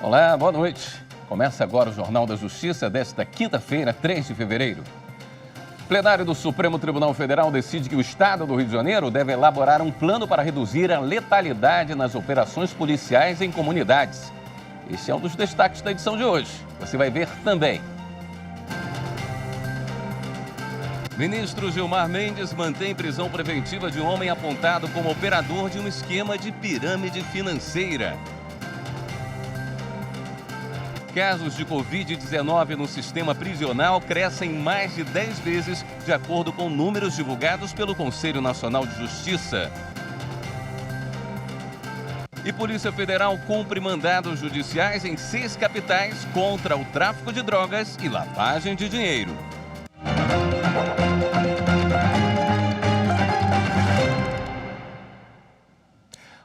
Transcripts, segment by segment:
Olá, boa noite. Começa agora o Jornal da Justiça desta quinta-feira, 3 de fevereiro. O plenário do Supremo Tribunal Federal decide que o Estado do Rio de Janeiro deve elaborar um plano para reduzir a letalidade nas operações policiais em comunidades. Este é um dos destaques da edição de hoje. Você vai ver também. Ministro Gilmar Mendes mantém prisão preventiva de um homem apontado como operador de um esquema de pirâmide financeira. Casos de Covid-19 no sistema prisional crescem mais de 10 vezes, de acordo com números divulgados pelo Conselho Nacional de Justiça. E Polícia Federal cumpre mandados judiciais em 6 capitais contra o tráfico de drogas e lavagem de dinheiro.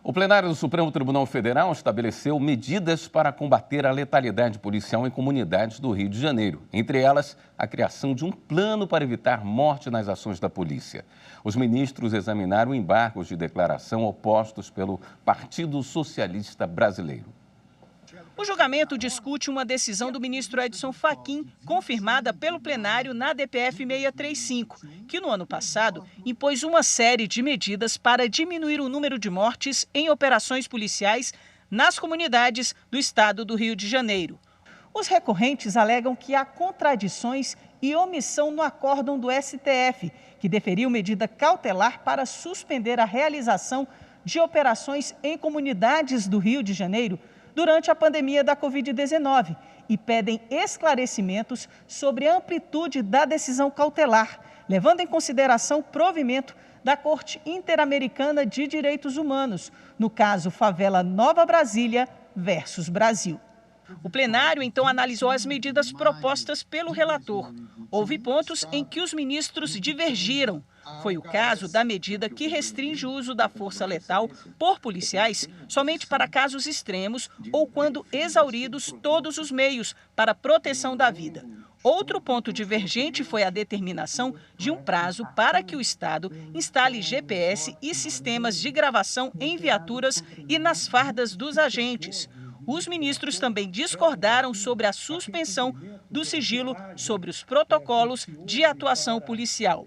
O plenário do Supremo Tribunal Federal estabeleceu medidas para combater a letalidade policial em comunidades do Rio de Janeiro. Entre elas, a criação de um plano para evitar morte nas ações da polícia. Os ministros examinaram embargos de declaração opostos pelo Partido Socialista Brasileiro. O julgamento discute uma decisão do ministro Edson Fachin, confirmada pelo plenário na DPF 635, que no ano passado impôs uma série de medidas para diminuir o número de mortes em operações policiais nas comunidades do estado do Rio de Janeiro. Os recorrentes alegam que há contradições e omissão no acórdão do STF, que deferiu medida cautelar para suspender a realização de operações em comunidades do Rio de Janeiro durante a pandemia da Covid-19 e pedem esclarecimentos sobre a amplitude da decisão cautelar, levando em consideração o provimento da Corte Interamericana de Direitos Humanos, no caso Favela Nova Brasília versus Brasil. O plenário, então, analisou as medidas propostas pelo relator. Houve pontos em que os ministros divergiram. Foi o caso da medida que restringe o uso da força letal por policiais somente para casos extremos ou quando exauridos todos os meios para proteção da vida. Outro ponto divergente foi a determinação de um prazo para que o Estado instale GPS e sistemas de gravação em viaturas e nas fardas dos agentes. Os ministros também discordaram sobre a suspensão do sigilo sobre os protocolos de atuação policial.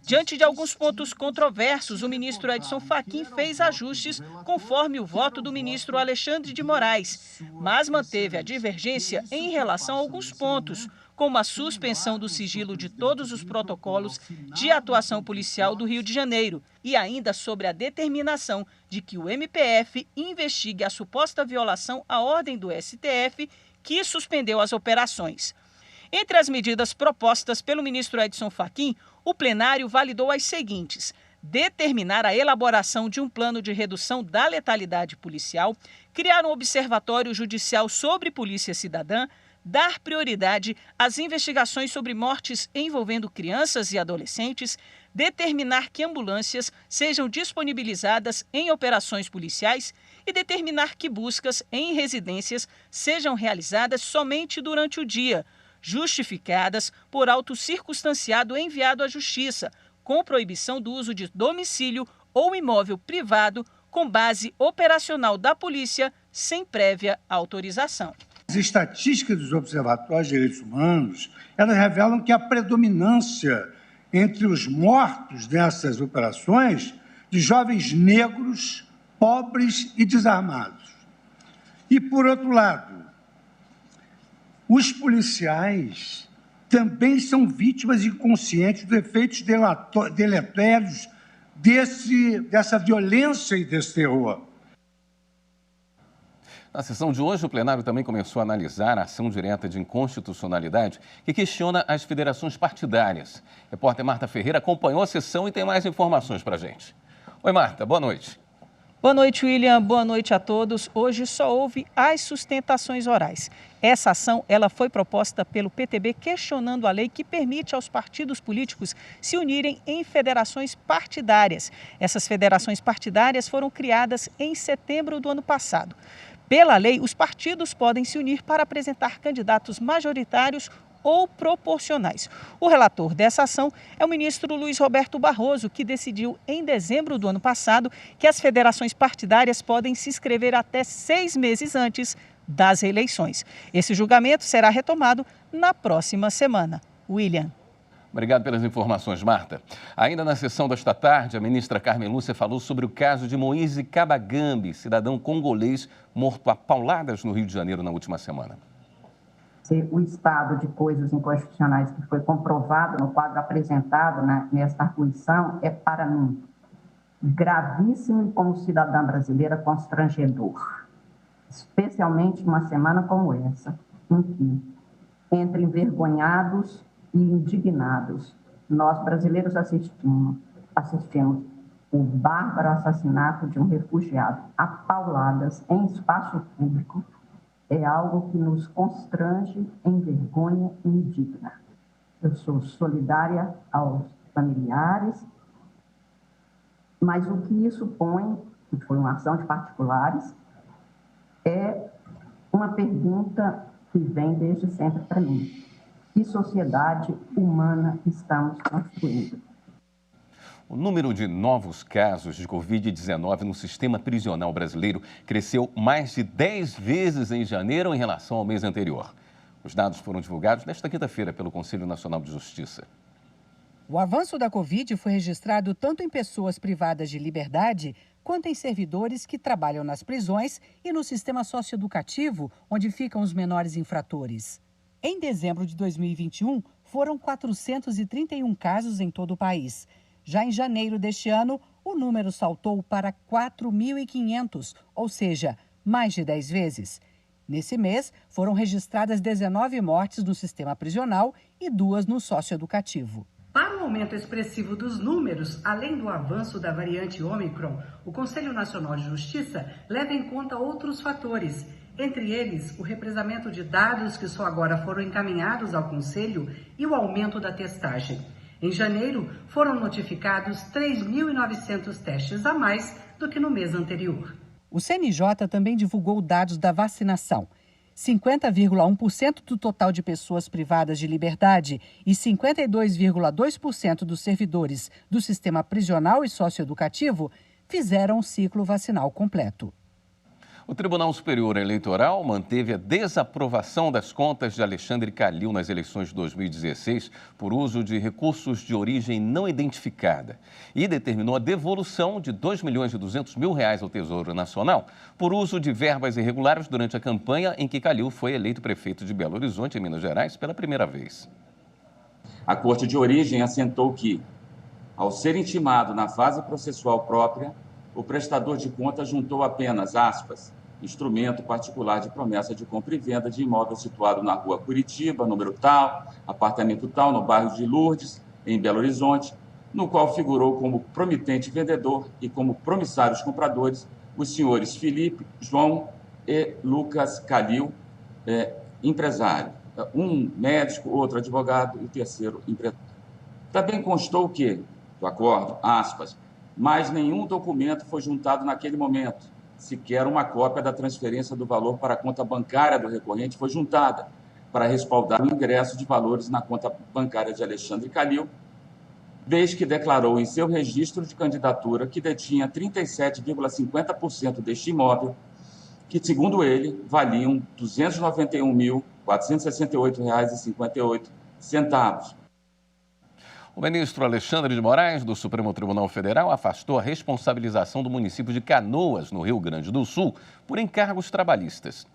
Diante de alguns pontos controversos, o ministro Edson Fachin fez ajustes conforme o voto do ministro Alexandre de Moraes, mas manteve a divergência em relação a alguns pontos, como a suspensão do sigilo de todos os protocolos de atuação policial do Rio de Janeiro e ainda sobre a determinação de que o MPF investigue a suposta violação à ordem do STF que suspendeu as operações. Entre as medidas propostas pelo ministro Edson Fachin, o plenário validou as seguintes: determinar a elaboração de um plano de redução da letalidade policial, criar um observatório judicial sobre polícia cidadã, dar prioridade às investigações sobre mortes envolvendo crianças e adolescentes, determinar que ambulâncias sejam disponibilizadas em operações policiais e determinar que buscas em residências sejam realizadas somente durante o dia, justificadas por auto circunstanciado enviado à Justiça, com proibição do uso de domicílio ou imóvel privado com base operacional da polícia sem prévia autorização. As estatísticas dos observatórios de direitos humanos, elas revelam que a predominância entre os mortos dessas operações de jovens negros, pobres e desarmados. E, por outro lado, os policiais também são vítimas inconscientes dos efeitos deletérios dessa violência e desse terror. Na sessão de hoje, o plenário também começou a analisar a ação direta de inconstitucionalidade que questiona as federações partidárias. A repórter Marta Ferreira acompanhou a sessão e tem mais informações para a gente. Oi, Marta, boa noite. Boa noite, William. Boa noite a todos. Hoje só houve as sustentações orais. Essa ação ela foi proposta pelo PTB questionando a lei que permite aos partidos políticos se unirem em federações partidárias. Essas federações partidárias foram criadas em setembro do ano passado. Pela lei, os partidos podem se unir para apresentar candidatos majoritários ou proporcionais. O relator dessa ação é o ministro Luiz Roberto Barroso, que decidiu em dezembro do ano passado que as federações partidárias podem se inscrever até 6 meses antes das reeleições. Esse julgamento será retomado na próxima semana. William. Obrigado pelas informações, Marta. Ainda na sessão desta tarde, a ministra Carmen Lúcia falou sobre o caso de Moise Kabagambi, cidadão congolês morto a pauladas no Rio de Janeiro na última semana. O estado de coisas inconstitucionais que foi comprovado no quadro apresentado nesta arguição é, para mim, gravíssimo e, como cidadã brasileira, constrangedor. Especialmente uma semana como essa, em que, entre envergonhados e indignados, nós brasileiros assistimos o bárbaro assassinato de um refugiado a pauladas em espaço público, é algo que nos constrange, envergonha e indigna. Eu sou solidária aos familiares, mas o que isso põe, que foi uma ação de particulares, é uma pergunta que vem desde sempre para mim. Que sociedade humana estamos construindo? O número de novos casos de Covid-19 no sistema prisional brasileiro cresceu mais de 10 vezes em janeiro em relação ao mês anterior. Os dados foram divulgados nesta quinta-feira pelo Conselho Nacional de Justiça. O avanço da Covid foi registrado tanto em pessoas privadas de liberdade quanto em servidores que trabalham nas prisões e no sistema socioeducativo, onde ficam os menores infratores. Em dezembro de 2021, foram 431 casos em todo o país. Já em janeiro deste ano, o número saltou para 4.500, ou seja, mais de 10 vezes. Nesse mês, foram registradas 19 mortes no sistema prisional e 2 no socioeducativo. Para o aumento expressivo dos números, além do avanço da variante Ômicron, o Conselho Nacional de Justiça leva em conta outros fatores, entre eles o represamento de dados que só agora foram encaminhados ao Conselho e o aumento da testagem. Em janeiro, foram notificados 3.900 testes a mais do que no mês anterior. O CNJ também divulgou dados da vacinação. 50,1% do total de pessoas privadas de liberdade e 52,2% dos servidores do sistema prisional e socioeducativo fizeram o ciclo vacinal completo. O Tribunal Superior Eleitoral manteve a desaprovação das contas de Alexandre Calil nas eleições de 2016 por uso de recursos de origem não identificada e determinou a devolução de R$ 2.200.000 ao Tesouro Nacional por uso de verbas irregulares durante a campanha em que Calil foi eleito prefeito de Belo Horizonte, em Minas Gerais, pela primeira vez. A Corte de Origem assentou que, ao ser intimado na fase processual própria, o prestador de contas juntou apenas, aspas, instrumento particular de promessa de compra e venda de imóvel situado na rua Curitiba, número tal, apartamento tal, no bairro de Lourdes, em Belo Horizonte, no qual figurou como promitente vendedor e como promissários compradores os senhores Felipe, João e Lucas Calil, empresário. Um médico, outro advogado e o terceiro empresário. Também constou que, do acordo, aspas, mas nenhum documento foi juntado naquele momento. Sequer uma cópia da transferência do valor para a conta bancária do recorrente foi juntada para respaldar o ingresso de valores na conta bancária de Alexandre Calil, vez que declarou em seu registro de candidatura que detinha 37,50% deste imóvel, que, segundo ele, valiam R$ 291.468,58. O ministro Alexandre de Moraes, do Supremo Tribunal Federal, afastou a responsabilização do município de Canoas, no Rio Grande do Sul, por encargos trabalhistas.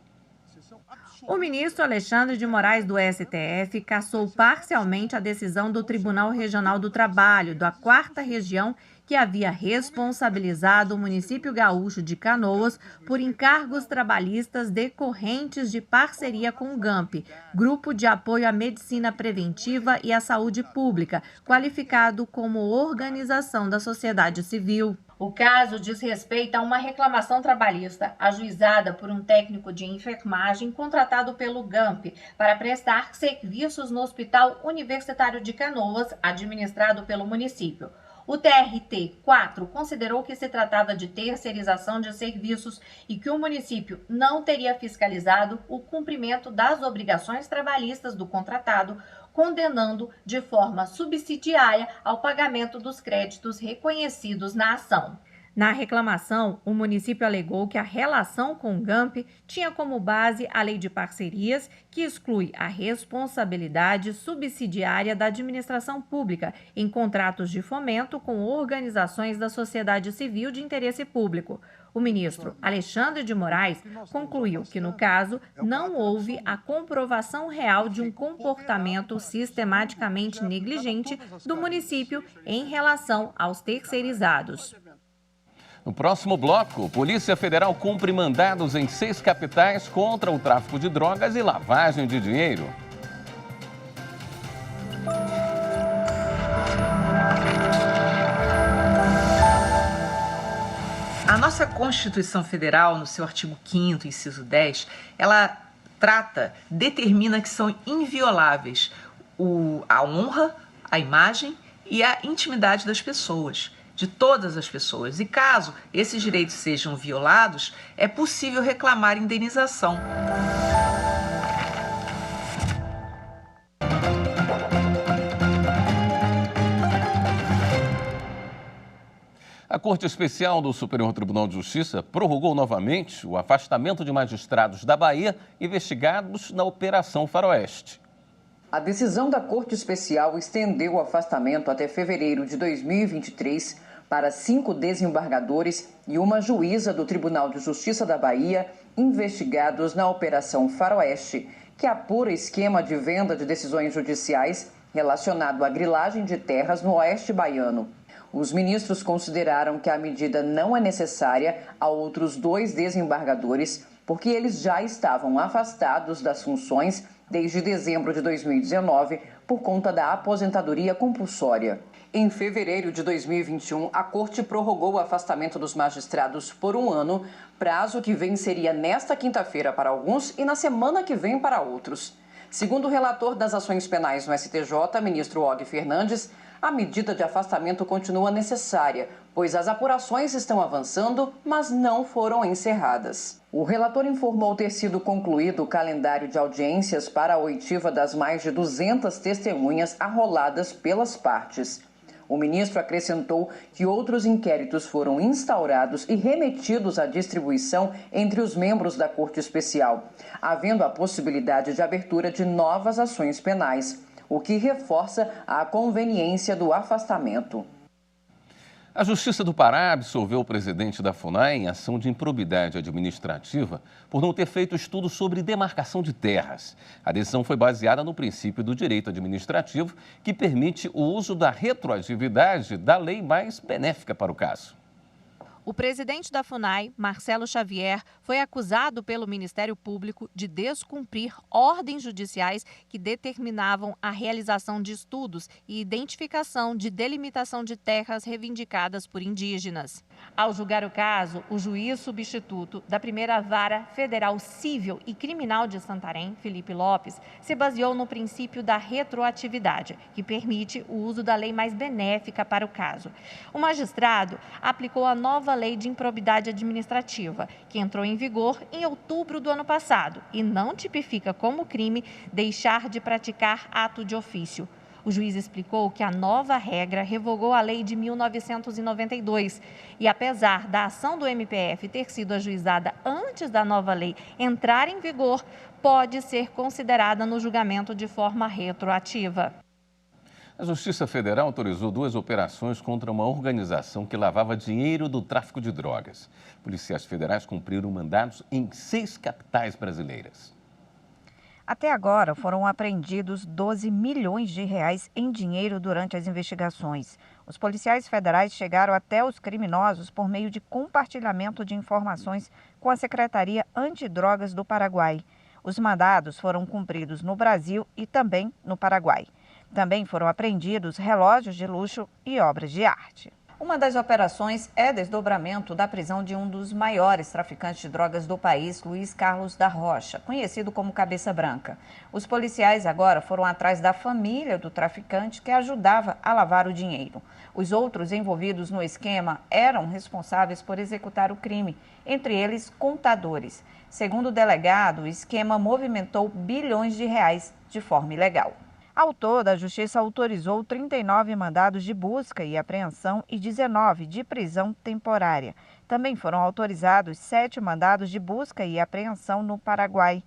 O ministro Alexandre de Moraes, do STF, cassou parcialmente a decisão do Tribunal Regional do Trabalho, da 4ª Região, que havia responsabilizado o município gaúcho de Canoas por encargos trabalhistas decorrentes de parceria com o GAMP, Grupo de Apoio à Medicina Preventiva e à Saúde Pública, qualificado como organização da sociedade civil. O caso diz respeito a uma reclamação trabalhista ajuizada por um técnico de enfermagem contratado pelo GAMP para prestar serviços no Hospital Universitário de Canoas, administrado pelo município. O TRT-4 considerou que se tratava de terceirização de serviços e que o município não teria fiscalizado o cumprimento das obrigações trabalhistas do contratado, condenando de forma subsidiária ao pagamento dos créditos reconhecidos na ação. Na reclamação, o município alegou que a relação com o GAMP tinha como base a Lei de Parcerias, que exclui a responsabilidade subsidiária da administração pública em contratos de fomento com organizações da sociedade civil de interesse público. O ministro Alexandre de Moraes concluiu que, no caso, não houve a comprovação real de um comportamento sistematicamente negligente do município em relação aos terceirizados. No próximo bloco, Polícia Federal cumpre mandados em 6 capitais contra o tráfico de drogas e lavagem de dinheiro. A nossa Constituição Federal, no seu artigo 5º, inciso 10, ela determina que são invioláveis a honra, a imagem e a intimidade das pessoas, de todas as pessoas. E caso esses direitos sejam violados, é possível reclamar indenização. A Corte Especial do Superior Tribunal de Justiça prorrogou novamente o afastamento de magistrados da Bahia investigados na Operação Faroeste. A decisão da Corte Especial estendeu o afastamento até fevereiro de 2023 para 5 desembargadores e uma juíza do Tribunal de Justiça da Bahia investigados na Operação Faroeste, que apura esquema de venda de decisões judiciais relacionado à grilagem de terras no oeste baiano. Os ministros consideraram que a medida não é necessária a outros 2 desembargadores, porque eles já estavam afastados das funções desde dezembro de 2019 por conta da aposentadoria compulsória. Em fevereiro de 2021, a Corte prorrogou o afastamento dos magistrados por 1 ano, prazo que venceria nesta quinta-feira para alguns e na semana que vem para outros. Segundo o relator das ações penais no STJ, ministro Og Fernandes, a medida de afastamento continua necessária, pois as apurações estão avançando, mas não foram encerradas. O relator informou ter sido concluído o calendário de audiências para a oitiva das mais de 200 testemunhas arroladas pelas partes. O ministro acrescentou que outros inquéritos foram instaurados e remetidos à distribuição entre os membros da Corte Especial, havendo a possibilidade de abertura de novas ações penais, o que reforça a conveniência do afastamento. A Justiça do Pará absolveu o presidente da FUNAI em ação de improbidade administrativa por não ter feito estudo sobre demarcação de terras. A decisão foi baseada no princípio do direito administrativo, que permite o uso da retroatividade da lei mais benéfica para o caso. O presidente da FUNAI, Marcelo Xavier, foi acusado pelo Ministério Público de descumprir ordens judiciais que determinavam a realização de estudos e identificação de delimitação de terras reivindicadas por indígenas. Ao julgar o caso, o juiz substituto da Primeira Vara Federal Civil e Criminal de Santarém, Felipe Lopes, se baseou no princípio da retroatividade, que permite o uso da lei mais benéfica para o caso. O magistrado aplicou a nova Lei de Improbidade Administrativa, que entrou em vigor em outubro do ano passado e não tipifica como crime deixar de praticar ato de ofício. O juiz explicou que a nova regra revogou a lei de 1992 e, apesar da ação do MPF ter sido ajuizada antes da nova lei entrar em vigor, pode ser considerada no julgamento de forma retroativa. A Justiça Federal autorizou 2 operações contra uma organização que lavava dinheiro do tráfico de drogas. Policiais federais cumpriram mandados em 6 capitais brasileiras. Até agora, foram apreendidos 12 milhões de reais em dinheiro durante as investigações. Os policiais federais chegaram até os criminosos por meio de compartilhamento de informações com a Secretaria Antidrogas do Paraguai. Os mandados foram cumpridos no Brasil e também no Paraguai. Também foram apreendidos relógios de luxo e obras de arte. Uma das operações é desdobramento da prisão de um dos maiores traficantes de drogas do país, Luiz Carlos da Rocha, conhecido como Cabeça Branca. Os policiais agora foram atrás da família do traficante que ajudava a lavar o dinheiro. Os outros envolvidos no esquema eram responsáveis por executar o crime, entre eles contadores. Segundo o delegado, o esquema movimentou bilhões de reais de forma ilegal. Ao todo, a Justiça autorizou 39 mandados de busca e apreensão e 19 de prisão temporária. Também foram autorizados 7 mandados de busca e apreensão no Paraguai.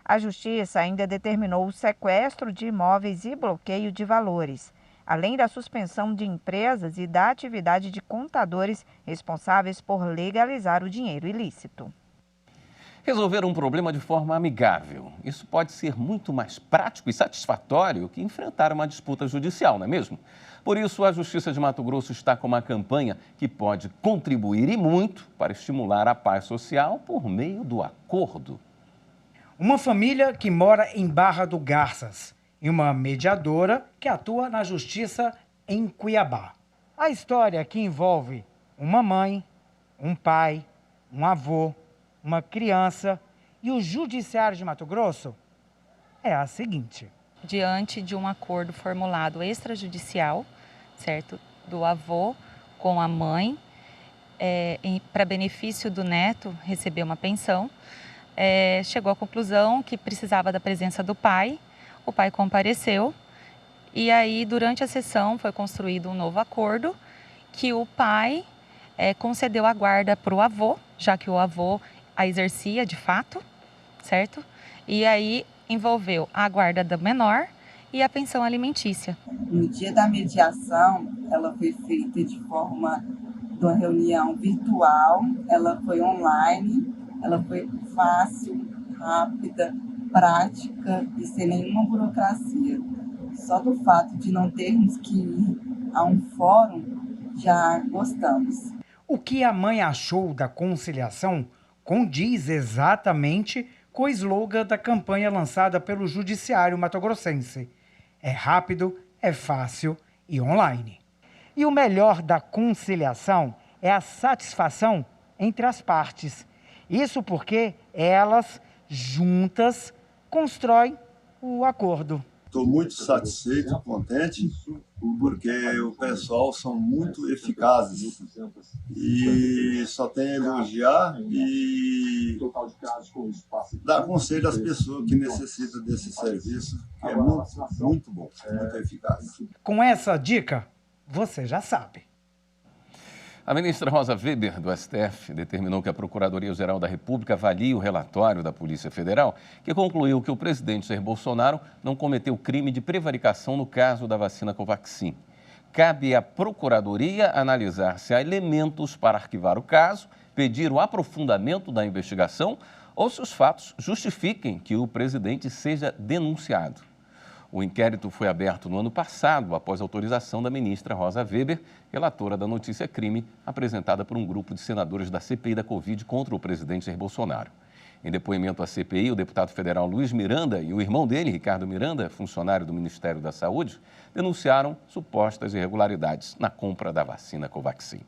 A Justiça ainda determinou o sequestro de imóveis e bloqueio de valores, além da suspensão de empresas e da atividade de contadores responsáveis por legalizar o dinheiro ilícito. Resolver um problema de forma amigável. Isso pode ser muito mais prático e satisfatório que enfrentar uma disputa judicial, não é mesmo? Por isso, a Justiça de Mato Grosso está com uma campanha que pode contribuir e muito para estimular a paz social por meio do acordo. Uma família que mora em Barra do Garças e uma mediadora que atua na Justiça em Cuiabá. A história que envolve uma mãe, um pai, um avô, uma criança e o Judiciário de Mato Grosso é a seguinte. Diante de um acordo formulado extrajudicial, certo, do avô com a mãe, para benefício do neto receber uma pensão, chegou à conclusão que precisava da presença do pai. O pai compareceu e aí, durante a sessão, foi construído um novo acordo que o pai concedeu a guarda para o avô, já que o avô a exercia de fato, certo? E aí envolveu a guarda do menor e a pensão alimentícia. No dia da mediação, ela foi feita de forma de uma reunião virtual, ela foi online, ela foi fácil, rápida, prática e sem nenhuma burocracia. Só do fato de não termos que ir a um fórum, já gostamos. O que a mãe achou da conciliação condiz exatamente com o slogan da campanha lançada pelo Judiciário Mato-Grossense. É rápido, é fácil e online. E o melhor da conciliação é a satisfação entre as partes. Isso porque elas, juntas, constroem o acordo. Estou muito satisfeito e contente, porque o pessoal são muito eficazes e só tem a elogiar e dar conselho às pessoas que necessitam desse serviço, que é muito bom, muito eficaz. Com essa dica, você já sabe. A ministra Rosa Weber, do STF, determinou que a Procuradoria-Geral da República avalie o relatório da Polícia Federal, que concluiu que o presidente Jair Bolsonaro não cometeu crime de prevaricação no caso da vacina Covaxin. Cabe à Procuradoria analisar se há elementos para arquivar o caso, pedir o aprofundamento da investigação ou se os fatos justifiquem que o presidente seja denunciado. O inquérito foi aberto no ano passado, após autorização da ministra Rosa Weber, relatora da notícia crime, apresentada por um grupo de senadores da CPI da Covid contra o presidente Jair Bolsonaro. Em depoimento à CPI, o deputado federal Luiz Miranda e o irmão dele, Ricardo Miranda, funcionário do Ministério da Saúde, denunciaram supostas irregularidades na compra da vacina Covaxin.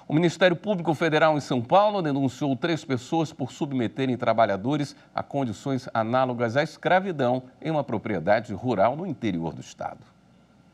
O Ministério Público Federal em São Paulo denunciou 3 pessoas por submeterem trabalhadores a condições análogas à escravidão em uma propriedade rural no interior do estado.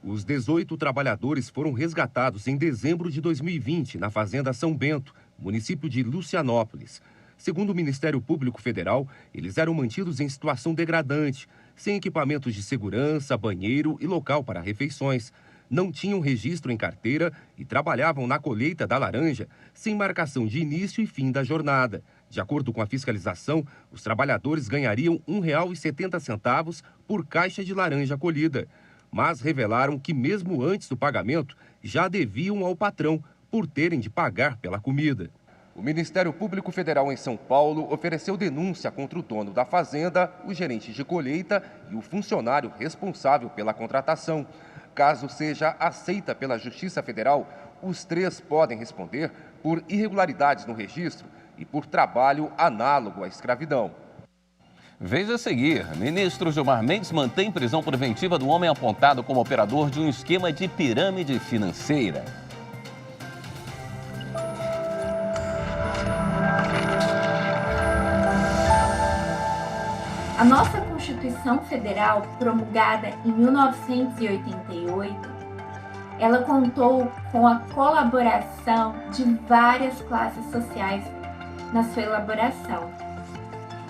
Os 18 trabalhadores foram resgatados em dezembro de 2020 na Fazenda São Bento, município de Lucianópolis. Segundo o Ministério Público Federal, eles eram mantidos em situação degradante, sem equipamentos de segurança, banheiro e local para refeições. Não tinham registro em carteira e trabalhavam na colheita da laranja sem marcação de início e fim da jornada. De acordo com a fiscalização, os trabalhadores ganhariam R$ 1,70 por caixa de laranja colhida. Mas revelaram que mesmo antes do pagamento, já deviam ao patrão por terem de pagar pela comida. O Ministério Público Federal em São Paulo ofereceu denúncia contra o dono da fazenda, o gerente de colheita e o funcionário responsável pela contratação. Caso seja aceita pela Justiça Federal, os 3 podem responder por irregularidades no registro e por trabalho análogo à escravidão. Veja a seguir, ministro Gilmar Mendes mantém prisão preventiva do homem apontado como operador de um esquema de pirâmide financeira. A nossa Constituição Federal, promulgada em 1988, ela contou com a colaboração de várias classes sociais na sua elaboração.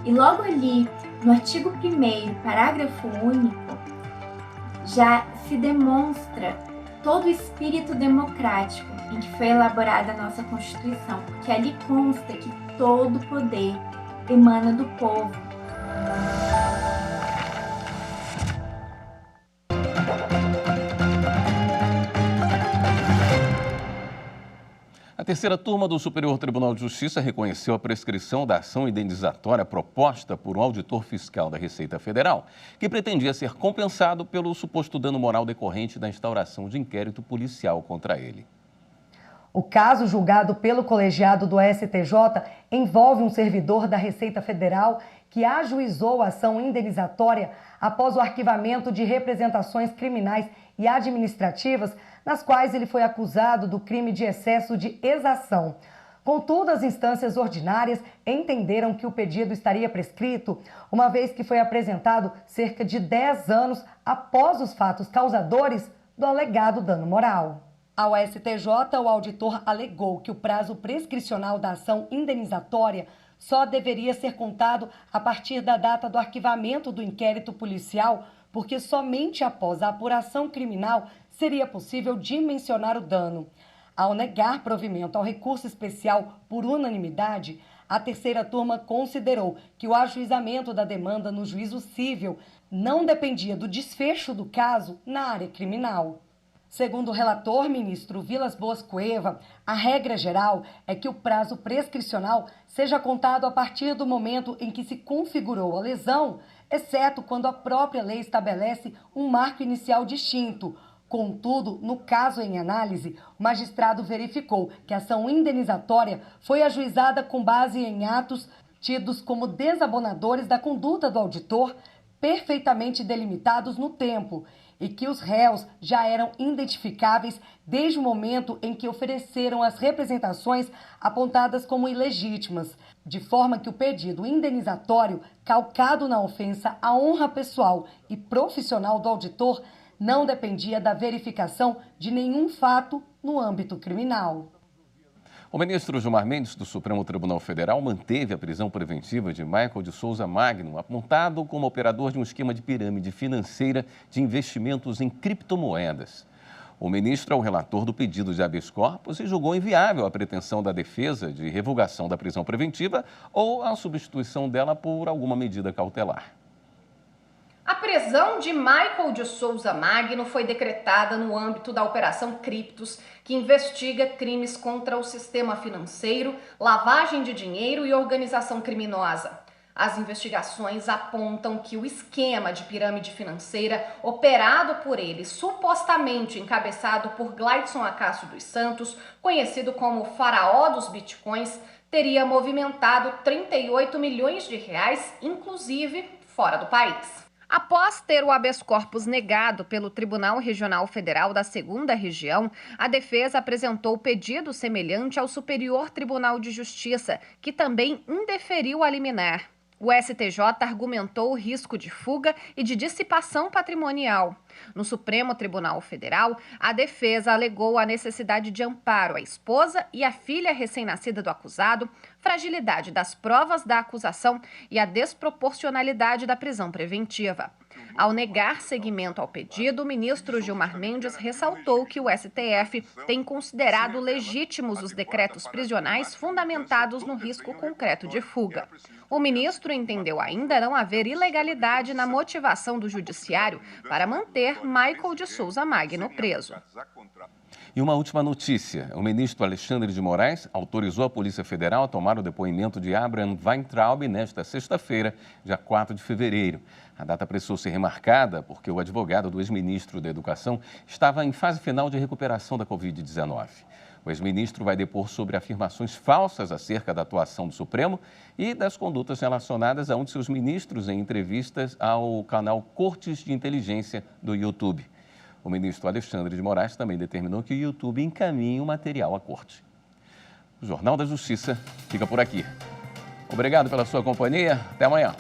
E logo ali, no artigo 1º, parágrafo único, já se demonstra todo o espírito democrático em que foi elaborada a nossa Constituição, porque ali consta que todo poder emana do povo. A terceira turma do Superior Tribunal de Justiça reconheceu a prescrição da ação indenizatória proposta por um auditor fiscal da Receita Federal, que pretendia ser compensado pelo suposto dano moral decorrente da instauração de inquérito policial contra ele. O caso julgado pelo colegiado do STJ envolve um servidor da Receita Federal que ajuizou a ação indenizatória após o arquivamento de representações criminais e administrativas nas quais ele foi acusado do crime de excesso de exação. Contudo, as instâncias ordinárias entenderam que o pedido estaria prescrito, uma vez que foi apresentado cerca de 10 anos após os fatos causadores do alegado dano moral. Ao STJ, o auditor alegou que o prazo prescricional da ação indenizatória só deveria ser contado a partir da data do arquivamento do inquérito policial, porque somente após a apuração criminal seria possível dimensionar o dano. Ao negar provimento ao recurso especial por unanimidade, a terceira turma considerou que o ajuizamento da demanda no juízo civil não dependia do desfecho do caso na área criminal. Segundo o relator, ministro Vilas Boas Cueva, a regra geral é que o prazo prescricional seja contado a partir do momento em que se configurou a lesão, exceto quando a própria lei estabelece um marco inicial distinto. Contudo, no caso em análise, o magistrado verificou que a ação indenizatória foi ajuizada com base em atos tidos como desabonadores da conduta do auditor, perfeitamente delimitados no tempo, e que os réus já eram identificáveis desde o momento em que ofereceram as representações apontadas como ilegítimas, de forma que o pedido indenizatório, calcado na ofensa à honra pessoal e profissional do auditor, não dependia da verificação de nenhum fato no âmbito criminal. O ministro Gilmar Mendes, do Supremo Tribunal Federal, manteve a prisão preventiva de Michael de Souza Magno, apontado como operador de um esquema de pirâmide financeira de investimentos em criptomoedas. O ministro é o relator do pedido de habeas corpus e julgou inviável a pretensão da defesa de revogação da prisão preventiva ou a substituição dela por alguma medida cautelar. A prisão de Michael de Souza Magno foi decretada no âmbito da Operação Criptos, que investiga crimes contra o sistema financeiro, lavagem de dinheiro e organização criminosa. As investigações apontam que o esquema de pirâmide financeira operado por ele, supostamente encabeçado por Gleidson Acácio dos Santos, conhecido como faraó dos bitcoins, teria movimentado 38 milhões de reais, inclusive fora do país. Após ter o habeas corpus negado pelo Tribunal Regional Federal da 2ª Região, a defesa apresentou pedido semelhante ao Superior Tribunal de Justiça, que também indeferiu a liminar. O STJ argumentou o risco de fuga e de dissipação patrimonial. No Supremo Tribunal Federal, a defesa alegou a necessidade de amparo à esposa e à filha recém-nascida do acusado, fragilidade das provas da acusação e a desproporcionalidade da prisão preventiva. Ao negar seguimento ao pedido, o ministro Gilmar Mendes ressaltou que o STF tem considerado legítimos os decretos prisionais fundamentados no risco concreto de fuga. O ministro entendeu ainda não haver ilegalidade na motivação do judiciário para manter Michael de Souza Magno preso. E uma última notícia. O ministro Alexandre de Moraes autorizou a Polícia Federal a tomar o depoimento de Abraham Weintraub nesta sexta-feira, dia 4 de fevereiro. A data precisou ser remarcada porque o advogado do ex-ministro da Educação estava em fase final de recuperação da Covid-19. O ex-ministro vai depor sobre afirmações falsas acerca da atuação do Supremo e das condutas relacionadas a um de seus ministros em entrevistas ao canal Cortes de Inteligência do YouTube. O ministro Alexandre de Moraes também determinou que o YouTube encaminhe o material à corte. O Jornal da Justiça fica por aqui. Obrigado pela sua companhia. Até amanhã.